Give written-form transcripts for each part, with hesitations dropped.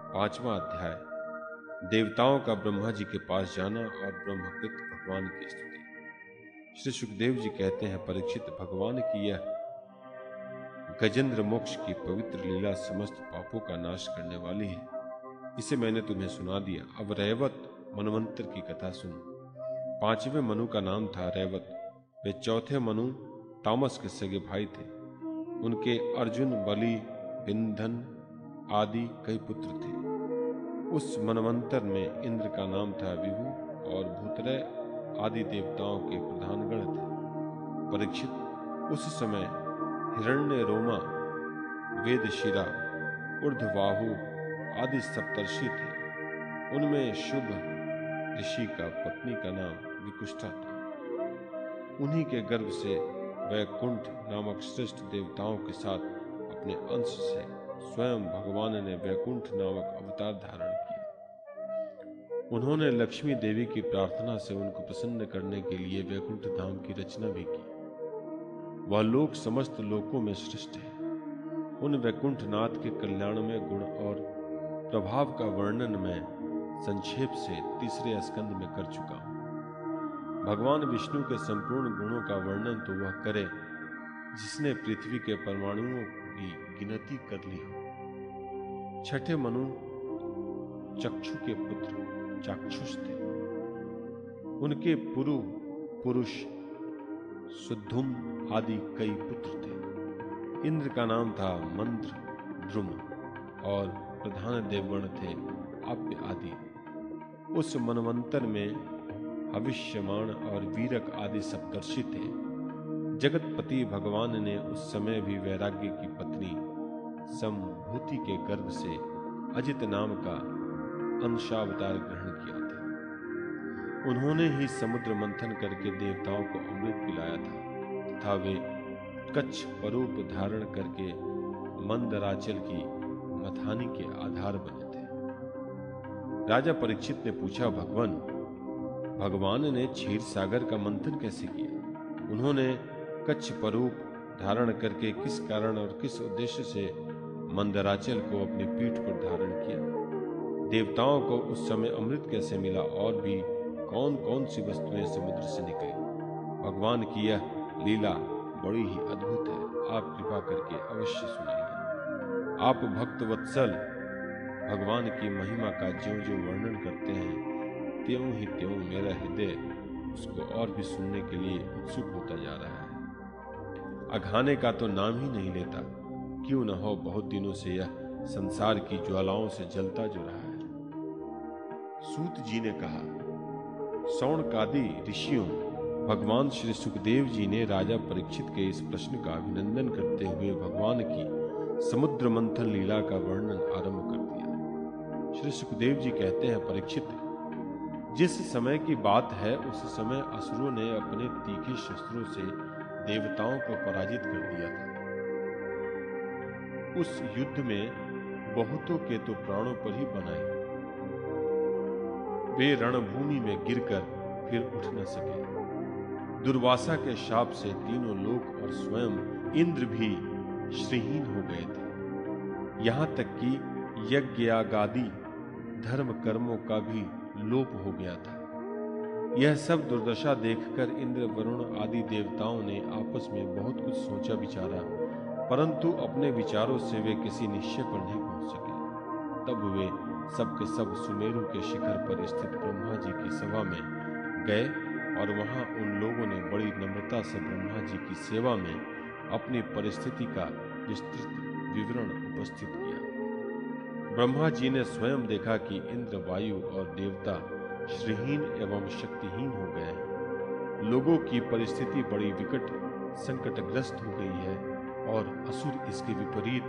5वां अध्याय। देवताओं का ब्रह्मा जी के पास जाना और ब्रह्मकृत भगवान की स्तुति। श्री सुखदेव जी कहते हैं, परीक्षित, भगवान की यह गजेंद्र मोक्ष की पवित्र लीला समस्त पापों का नाश करने वाली है। इसे मैंने तुम्हें सुना दिया। अब रैवत मनवंतर की कथा सुन। 5वें मनु का नाम था रैवत। वे चौथे मनु तामस के सगे भाई थे। उनके अर्जुन, बलि, बिंधन आदि कई पुत्र थे। उस मनवंतर में इंद्र का नाम था विभु और भूतरय आदि देवताओं के प्रधान गण थे। परीक्षित, उस समय हिरण्य रोमा, वेदशिरा, ऊर्ध्वबाहु आदि सप्तर्षि थे। उनमें शुभ ऋषि का पत्नी का नाम विकुष्ठा था। उन्हीं के गर्भ से वैकुंठ नामक श्रेष्ठ देवताओं के साथ अपने अंश से स्वयं भगवान ने वैकुंठ नामक अवतार धारण किया। उन्होंने लक्ष्मी देवी की प्रार्थना से उनको प्रसन्न करने के लिए वैकुंठ धाम की रचना भी की। वह लोक समस्त लोकों में श्रेष्ठ है। उन वैकुंठनाथ के कल्याणमय गुण और प्रभाव का वर्णन मैं संक्षेप से 3रे स्कंद में कर चुका हूं। भगवान विष्णु के संपूर्ण गुणों का वर्णन तो वह करे जिसने पृथ्वी के परमाणुओं की गिनती कर ली हो। 6ठे मनु चक्षु के पुत्र चाक्षुष थे। उनके पुरु पुरुष सुद्धुम आदि कई पुत्र थे। इंद्र का नाम था मंद्र द्रुम और प्रधान देवगण थे आप्य आदि। उस मनवंतर में हविष्यमाण और वीरक आदि सप्तर्षि थे। जगतपति भगवान ने उस समय भी वैराग्य की पत्नी संभूति के गर्भ से अजित नाम का अंशावतार ग्रहण किया था। उन्होंने ही समुद्र मंथन करके देवताओं को अमृत पिलाया था तथा वे कच्छ परूप धारण करके मंदराचल की मथानी के आधार बने थे। राजा परीक्षित ने पूछा, भगवान ने क्षीर सागर का मंथन कैसे किया? उन्होंने कच्छ परूप धारण करके किस कारण और किस उद्देश्य से मंदराचल को अपनी पीठ पर धारण किया? देवताओं को उस समय अमृत कैसे मिला और भी कौन कौन सी वस्तुएं समुद्र से निकली? भगवान की यह लीला बड़ी ही अद्भुत है। आप कृपा करके अवश्य सुनाइए। आप भक्त वत्सल भगवान की महिमा का ज्यों ज्यों वर्णन करते हैं त्यों ही त्यों मेरा हृदय उसको और भी सुनने के लिए उत्सुक होता जा रहा है। अघाने का तो नाम ही नहीं लेता। क्यों न हो, बहुत दिनों से यह संसार की ज्वालाओं से जलता जो रहा है। सूत जी ने कहा, सौनकादि ऋषियों, भगवान श्री सुखदेव जी ने राजा परीक्षित के इस प्रश्न का अभिनंदन करते हुए भगवान की समुद्र मंथन लीला का वर्णन आरंभ कर दिया। श्री सुखदेव जी कहते हैं, परीक्षित, जिस समय की बात है उस समय असुरों ने अपने तीखे शस्त्रों से देवताओं को पराजित कर दिया था। उस युद्ध में बहुतों के तो प्राणों पर ही बनाए। वे रणभूमि में गिरकर फिर उठ न सके। दुर्वासा के शाप से तीनों लोक और स्वयं इंद्र भी श्रीहीन हो गए थे। यहां तक कि यज्ञयागादि धर्म कर्मों का भी लोप हो गया था। यह सब दुर्दशा देखकर इंद्र, वरुण आदि देवताओं ने आपस में बहुत कुछ सोचा विचारा, परंतु अपने विचारों से वे किसी निश्चय पर नहीं पहुंच सके। तब वे सब के सब सुमेरु के शिखर पर स्थित ब्रह्मा जी की सभा में गए और वहां उन लोगों ने बड़ी नम्रता से ब्रह्मा जी की सेवा में अपनी परिस्थिति का विस्तृत विवरण उपस्थित किया। ब्रह्मा जी ने स्वयं देखा कि इंद्र, वायु और देवता श्रीहीन एवं शक्तिहीन हो गए हैं। लोगों की परिस्थिति बड़ी विकट संकटग्रस्त हो गई है और असुर इसके विपरीत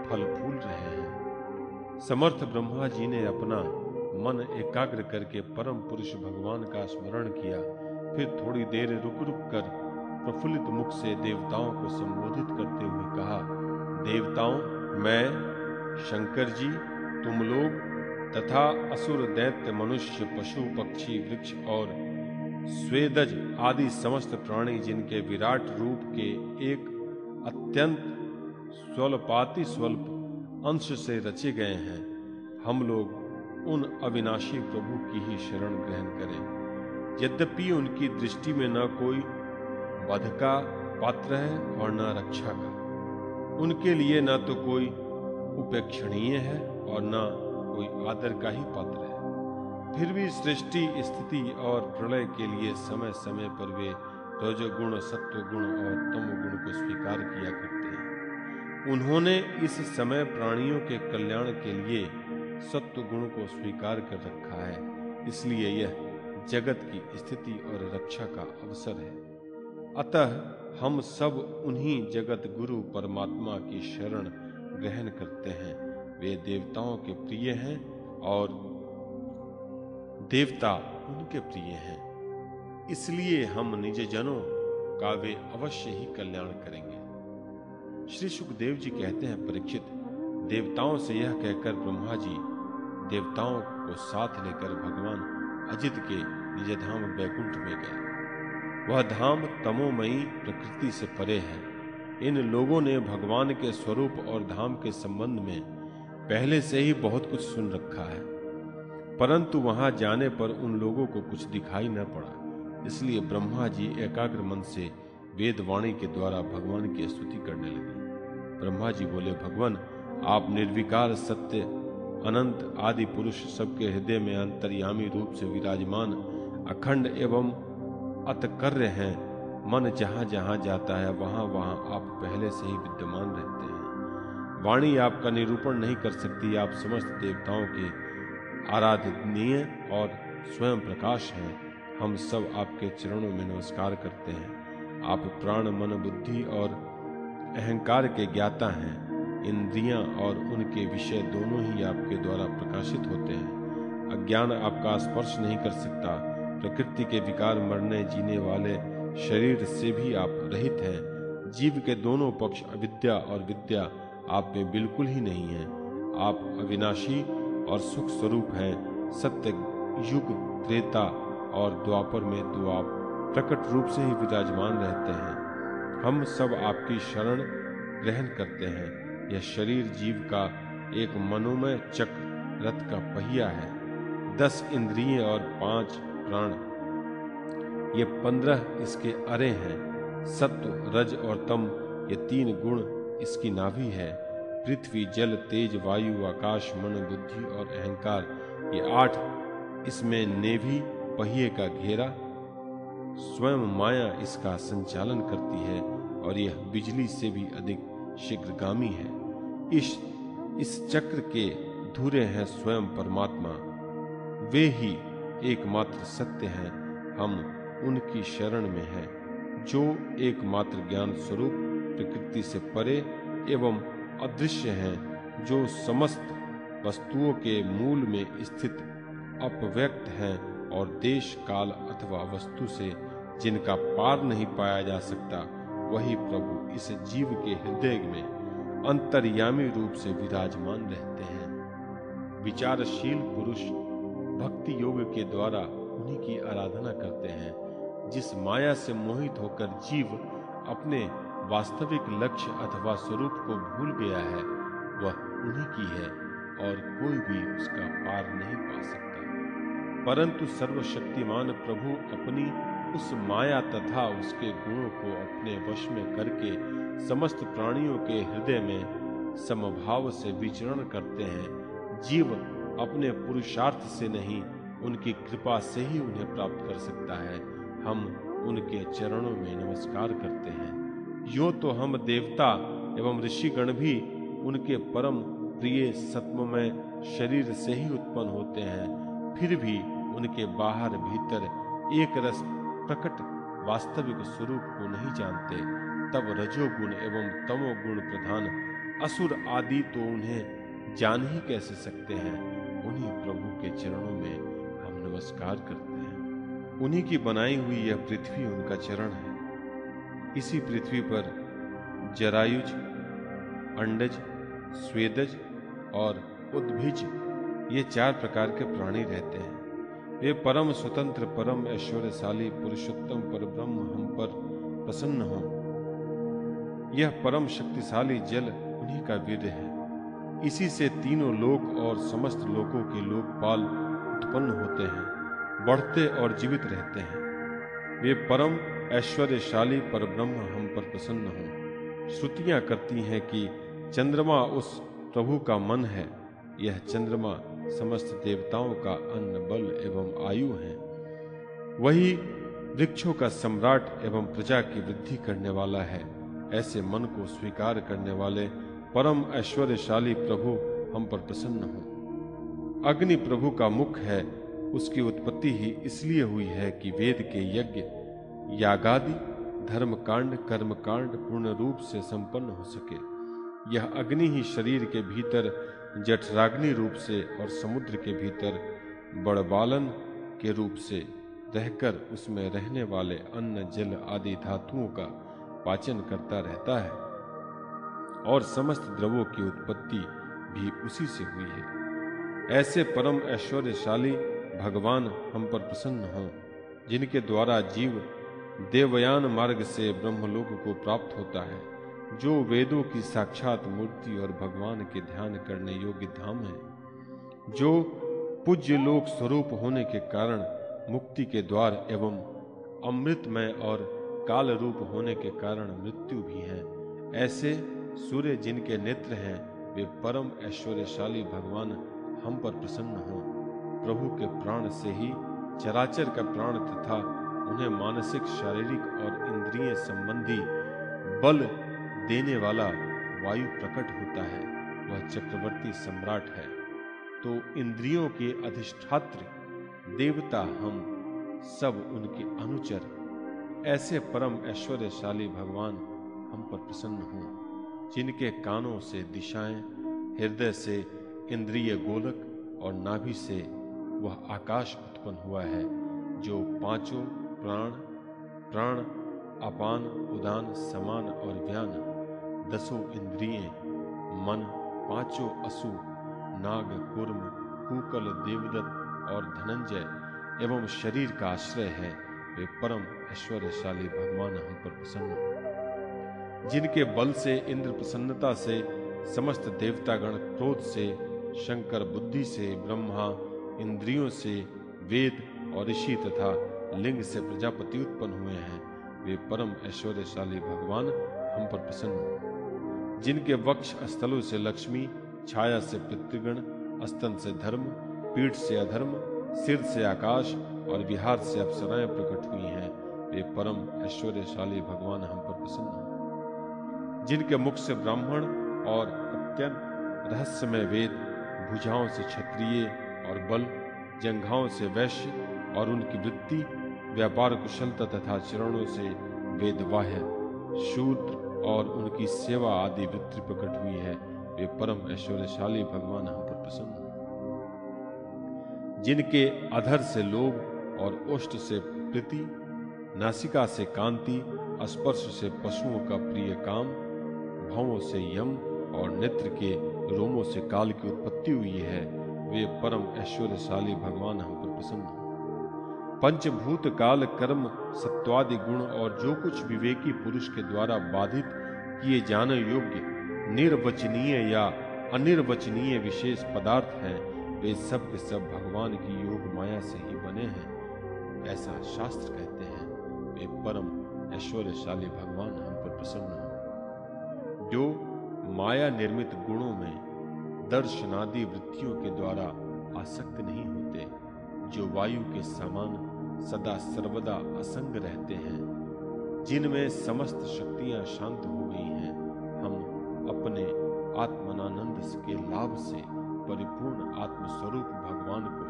फल फूल रहे हैं। समर्थ ब्रह्मा जी ने अपना मन एकाग्र करके परम पुरुष भगवान का स्मरण किया। फिर थोड़ी देर रुक रुक कर प्रफुल्लित मुख से देवताओं को संबोधित करते हुए कहा, देवताओं, मैं शंकर जी, तुम लोग तथा असुर, दैत्य, मनुष्य, पशु, पक्षी, वृक्ष और स्वेदज आदि समस्त प्राणी जिनके विराट रूप के एक अत्यंत स्वल्पाति स्वल्प अंश से रचे गए हैं, हम लोग उन अविनाशी प्रभु की ही शरण ग्रहण करें। यद्यपि उनकी दृष्टि में न कोई वध का पात्र है और न रक्षा का, उनके लिए न तो कोई उपेक्षणीय है और न कोई आदर का ही पात्र है। फिर भी सृष्टि, स्थिति और प्रलय के लिए समय समय पर वे रजोगुण, सत्वगुण और तमोगुण को स्वीकार किया करते हैं। उन्होंने इस समय प्राणियों के कल्याण के लिए सत्वगुण को स्वीकार कर रखा है, इसलिए यह जगत की स्थिति और रक्षा का अवसर है। अतः हम सब उन्हीं जगत गुरु परमात्मा की शरण ग्रहण करते हैं। वे देवताओं के प्रिय हैं और देवता उनके प्रिय हैं, इसलिए हम निज जनों का वे अवश्य ही कल्याण करेंगे। श्री सुखदेव जी कहते हैं, परीक्षित, देवताओं से यह कहकर ब्रह्मा जी देवताओं को साथ लेकर भगवान अजित के निज धाम बैकुंठ में गए। वह धाम तमोमयी प्रकृति से परे है। इन लोगों ने भगवान के स्वरूप और धाम के संबंध में पहले से ही बहुत कुछ सुन रखा है, परंतु वहां जाने पर उन लोगों को कुछ दिखाई न पड़ा। इसलिए ब्रह्मा जी एकाग्र मन से वेदवाणी के द्वारा भगवान की स्तुति करने लगे। ब्रह्मा जी बोले, भगवान, आप निर्विकार, सत्य, अनंत, आदि पुरुष, सबके हृदय में अंतर्यामी रूप से विराजमान, अखंड एवं अतकर्य हैं। मन जहां जहां जाता है वहां वहां आप पहले से ही विद्यमान रहते हैं। वाणी आपका निरूपण नहीं कर सकती। आप समस्त देवताओं के आराधनीय और स्वयं प्रकाश हैं। हम सब आपके चरणों में नमस्कार करते हैं। आप प्राण, मन, बुद्धि और अहंकार के ज्ञाता हैं। इंद्रियां और उनके विषय दोनों ही आपके द्वारा प्रकाशित होते हैं। अज्ञान आपका स्पर्श नहीं कर सकता। प्रकृति के विकार, मरने जीने वाले शरीर से भी आप रहित हैं। जीव के दोनों पक्ष, अविद्या और विद्या, आप में बिल्कुल ही नहीं है। आप अविनाशी और सुख स्वरूप हैं। सत्य युग, त्रेता और द्वापर में तो आप प्रकट रूप से ही विराजमान रहते हैं। हम सब आपकी शरण ग्रहण करते हैं। यह शरीर जीव का एक मनोमय चक्र, रथ का पहिया है। 10 इंद्रिय और 5 प्राण, ये 15 इसके अरे हैं। सत्व, रज और तम, ये 3 गुण इसकी नाभि है। पृथ्वी, जल, तेज, वायु, आकाश, मन, बुद्धि और अहंकार, ये 8 इसमें नेभि पहिए का घेरा। स्वयं माया इसका संचालन करती है और यह बिजली से भी अधिक शीघ्रगामी है। इस चक्र के धुरे हैं स्वयं परमात्मा। वे ही एकमात्र सत्य हैं। हम उनकी शरण में हैं, जो एकमात्र ज्ञान स्वरूप, प्रकृति से परे एवं अदृश्य हैं, जो समस्त वस्तुओं के मूल में स्थित अपव्यक्त हैं और देश, काल अथवा वस्तु से जिनका पार नहीं पाया जा सकता, वही प्रभु इस जीव के हृदय में अंतर्यामी रूप से विराजमान रहते हैं। विचारशील पुरुष भक्ति योग के द्वारा उन्हीं की आराधना करते हैं। जिस माया से मोहित होकर जीव अपने वास्तविक लक्ष्य अथवा स्वरूप को भूल गया है, वह उन्हीं की है और कोई भी उसका पार नहीं पा सकता। परंतु सर्वशक्तिमान प्रभु अपनी उस माया तथा उसके गुणों को अपने वश में करके समस्त प्राणियों के हृदय में समभाव से विचरण करते हैं। जीव अपने पुरुषार्थ से नहीं, उनकी कृपा से ही उन्हें प्राप्त कर सकता है। हम उनके चरणों में नमस्कार करते हैं। यूं तो हम देवता एवं ऋषिगण भी उनके परम प्रिय सत्वमय शरीर से ही उत्पन्न होते हैं, फिर भी उनके बाहर भीतर एक रस प्रकट वास्तविक स्वरूप को नहीं जानते। तब रजोगुण एवं तमोगुण प्रधान असुर आदि तो उन्हें जान ही कैसे सकते हैं। उन्हीं प्रभु के चरणों में हम नमस्कार करते हैं। उन्हीं की बनाई हुई यह पृथ्वी उनका चरण है। इसी पृथ्वी पर जरायुज, अंडज, स्वेदज और उद्भिज, ये 4 प्रकार के प्राणी रहते हैं। वे परम स्वतंत्र, परम ऐश्वर्यशाली, पुरुषोत्तम परब्रह्म हम पर प्रसन्न हो। यह परम शक्तिशाली जल उन्हीं का वीर्य है। इसी से तीनों लोक और समस्त लोकों के लोकपाल उत्पन्न होते हैं, बढ़ते और जीवित रहते हैं। वे परम ऐश्वर्यशाली परब्रह्म हम पर प्रसन्न हों। श्रुतियां करती हैं कि चंद्रमा उस प्रभु का मन है। यह चंद्रमा समस्त देवताओं का अन्न, बल एवं आयु है। वही वृक्षों का सम्राट एवं प्रजा की वृद्धि करने वाला है। ऐसे मन को स्वीकार करने वाले परम ऐश्वर्यशाली प्रभु हम पर प्रसन्न हो। अग्नि प्रभु का मुख है। उसकी उत्पत्ति ही इसलिए हुई है कि वेद के यज्ञ, यागादि, धर्मकांड, कर्मकांड पूर्ण रूप से संपन्न हो सके। यह अग्नि ही शरीर के भीतर जठराग्नि रूप से और समुद्र के भीतर बड़बालन के रूप से रहकर उसमें रहने वाले अन्न, जल आदि धातुओं का पाचन करता रहता है, और समस्त द्रव्यों की उत्पत्ति भी उसी से हुई है। ऐसे परम ऐश्वर्यशाली भगवान हम पर प्रसन्न हों, जिनके द्वारा जीव देवयान मार्ग से ब्रह्मलोक को प्राप्त होता है, जो वेदों की साक्षात मूर्ति और भगवान के ध्यान करने योग्य धाम है, जो पूज्य लोक स्वरूप होने के कारण मुक्ति के द्वार एवं अमृतमय और काल रूप होने के कारण मृत्यु भी है। ऐसे सूर्य जिनके नेत्र हैं, वे परम ऐश्वर्यशाली भगवान हम पर प्रसन्न हों। प्रभु के प्राण से ही चराचर का प्राण तथा उन्हें मानसिक, शारीरिक और इंद्रिय संबंधी बल देने वाला वायु प्रकट होता है। वह चक्रवर्ती सम्राट है, तो इंद्रियों के अधिष्ठात्र देवता हम सब उनके अनुचर। ऐसे परम ऐश्वर्यशाली भगवान हम पर प्रसन्न हों, जिनके कानों से दिशाएं, हृदय से इंद्रिय गोलक और नाभि से वह आकाश उत्पन्न हुआ है, जो पांचों प्राण, अपान, उदान, समान और व्यान, दसों इंद्रियें, मन, पांचों असु, नाग, कूर्म, कूकल, देवदत्त और धनंजय एवं शरीर का आश्रय है। वे परम ऐश्वर्यशाली भगवान हम पर प्रसन्न हो, जिनके बल से इंद्र प्रसन्नता से, समस्त देवतागण क्रोध से, शंकर बुद्धि से, ब्रह्मा इंद्रियों से, वेद और ऋषि तथा लिंग से प्रजापति उत्पन्न हुए हैं। वे परम ऐश्वर्यशाली भगवान हम पर प्रसन्न हो, जिनके वक्ष स्थलों से लक्ष्मी, छाया से पितृगण, स्तन से धर्म, पीठ से अधर्म, सिर से आकाश और विहार से अप्सराएं प्रकट हुई हैं। वे परम ऐश्वर्यशाली भगवान हम पर प्रसन्न हो, जिनके मुख से ब्राह्मण और अत्यंत रहस्यमय वेद, भुजाओं से क्षत्रिय और बल, जंघाओं से वैश्य और उनकी वृत्ति, व्यापार कुशलता तथा चरणों से वेदवाह्य, शूद्र और उनकी सेवा आदि वृत्ति प्रकट हुई है। वे परम ऐश्वर्यशाली भगवान हम पर प्रसन्न हो, जिनके अधर से लोभ और ओष्ठ से प्रीति, नासिका से कांति, स्पर्श से पशुओं का प्रिय काम, भवों से यम और नेत्र के रोमों से काल की उत्पत्ति हुई है। वे परम ऐश्वर्यशाली भगवान हम पर प्रसन्न हो, पंचभूत, काल, कर्म, सत्वादि गुण और जो कुछ विवेकी पुरुष के द्वारा बाधित किए जाने योग्य निर्वचनीय या अनिर्वचनीय विशेष पदार्थ हैं, वे सब के सब भगवान की योग माया से ही बने हैं, ऐसा शास्त्र कहते हैं। वे परम ऐश्वर्यशाली भगवान हम पर प्रसन्न हो, जो माया निर्मित गुणों में दर्शनादि वृत्तियों के द्वारा आसक्त नहीं होते, जो वायु के समान सदा सर्वदा असंग रहते हैं, जिनमें समस्त शक्तियां शांत हो गई हैं। हम अपने आत्मनानंद के लाभ से परिपूर्ण आत्मस्वरूप भगवान को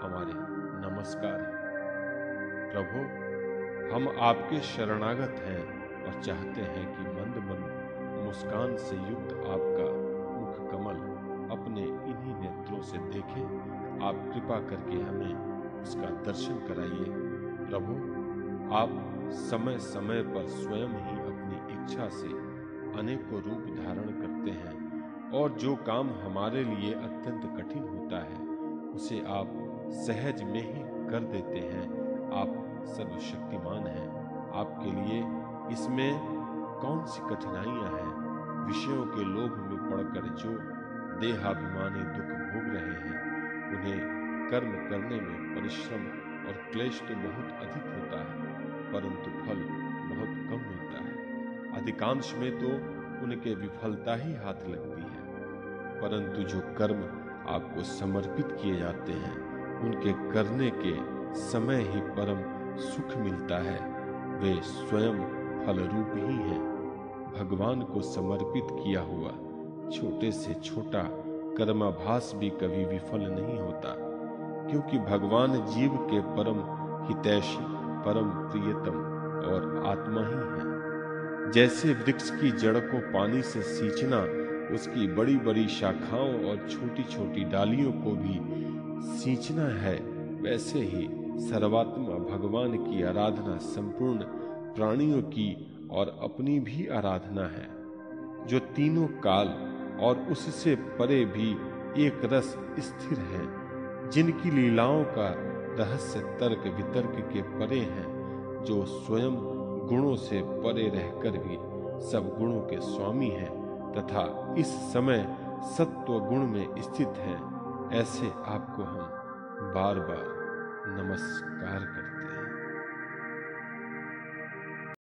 हमारे नमस्कार है। प्रभु, हम आपके शरणागत हैं और चाहते हैं कि मंद मंद मुस्कान से युक्त आपका मुख कमल अपने इन्हीं नेत्रों से देखें। आप कृपा करके हमें उसका दर्शन कराइए। प्रभु, आप समय समय पर स्वयं ही अपनी इच्छा से अनेकों रूप धारण करते हैं, और जो काम हमारे लिए अत्यंत कठिन होता है उसे आप सहज में ही कर देते हैं। आप सर्वशक्तिमान हैं। आपके लिए इसमें कौन सी कठिनाइयां हैं? विषयों के लोभ में पड़कर जो देहाभिमानी दुख भोग रहे हैं, उन्हें कर्म करने में परिश्रम और क्लेश तो बहुत अधिक होता है, परंतु फल बहुत कम मिलता है। अधिकांश में तो उनके विफलता ही हाथ लगती है, परंतु जो कर्म आपको समर्पित किए जाते हैं, उनके करने के समय ही परम सुख मिलता है। वे स्वयं फल रूप ही हैं। भगवान को समर्पित किया हुआ छोटे से छोटा कर्माभास भी कभी विफल नहीं होता, क्योंकि भगवान जीव के परम हितैषी, परम प्रियतम और आत्मा ही है। जैसे वृक्ष की जड़ को पानी से सींचना उसकी बड़ी बड़ी शाखाओं और छोटी छोटी डालियों को भी सींचना है, वैसे ही सर्वात्मा भगवान की आराधना संपूर्ण प्राणियों की और अपनी भी आराधना है, जो तीनों काल और उससे परे भी एक रस स्थिर है, जिनकी लीलाओं का रहस्य तर्क वितर्क के परे हैं, जो स्वयं गुणों से परे रहकर भी सब गुणों के स्वामी हैं तथा इस समय सत्व गुण में स्थित हैं। ऐसे आपको हम बार बार नमस्कार करते हैं।